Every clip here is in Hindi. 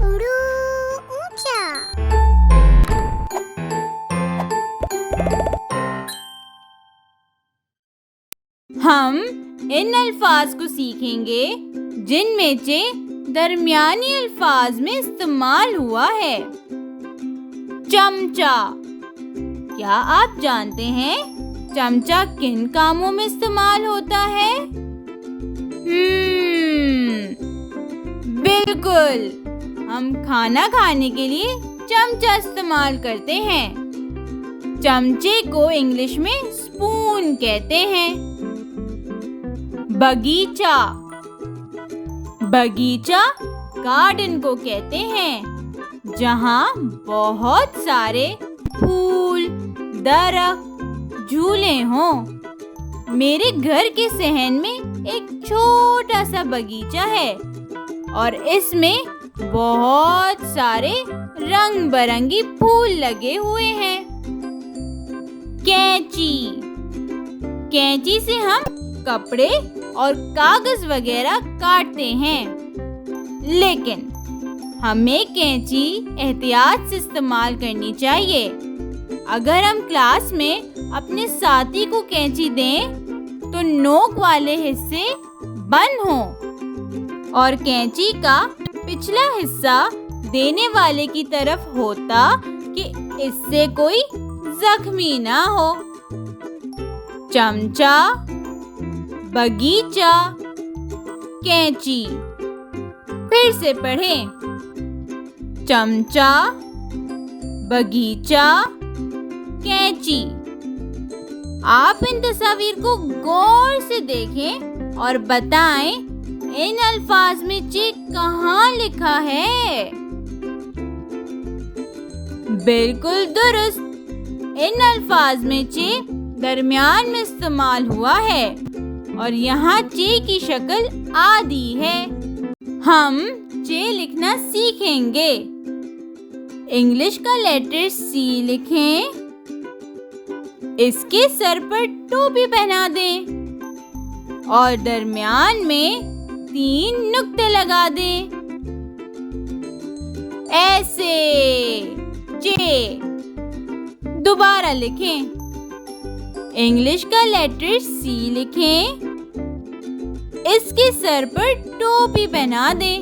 उड़ू ऊंचा। हम इन अल्फाज को सीखेंगे जिनमें से दरमियानी अल्फाज में इस्तेमाल हुआ है। चमचा। क्या आप जानते हैं चमचा किन कामों में इस्तेमाल होता है? बिल्कुल, हम खाना खाने के लिए चमचा इस्तेमाल करते हैं। चमचे को इंग्लिश में स्पून कहते हैं। बगीचा। बगीचा गार्डन को कहते हैं जहाँ बहुत सारे फूल, दरख्त, झूले हों। मेरे घर के सहन में एक छोटा सा बगीचा है और इसमें बहुत सारे रंग बिरंगी फूल लगे हुए हैं। कैंची। कैंची से हम कपड़े और कागज वगैरह काटते हैं, लेकिन हमें कैंची एहतियात से इस्तेमाल करनी चाहिए। अगर हम क्लास में अपने साथी को कैंची दें तो नोक वाले हिस्से बंद हों और कैंची का पिछला हिस्सा देने वाले की तरफ होता कि इससे कोई जख्मी ना हो। चमचा, बगीचा, कैंची। फिर से पढ़ें। चमचा, बगीचा, कैंची। आप इन तस्वीर को गौर से देखें और बताएं इन अल्फाज में चे कहाँ लिखा है। बिल्कुल दुरुस्त, इन अल्फाज में चे दरमियान में इस्तेमाल हुआ है और यहाँ चे की शक्ल आदि है। हम चे लिखना सीखेंगे। इंग्लिश का लेटर सी लिखें। इसके सर पर टोपी पहना दें और दरमियान में 3 नुक्ते लगा दें। ऐसे चे। दोबारा लिखें। इंग्लिश का लेटर सी लिखें। इसके सर पर टोपी पहना दें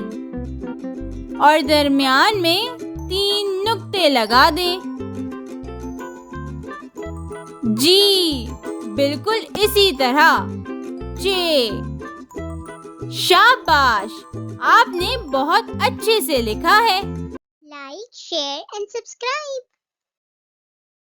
और दरमियान में 3 नुक्ते लगा दें। जी, बिल्कुल इसी तरह। जे। शाबाश, आपने बहुत अच्छे से लिखा है। Like, share and subscribe.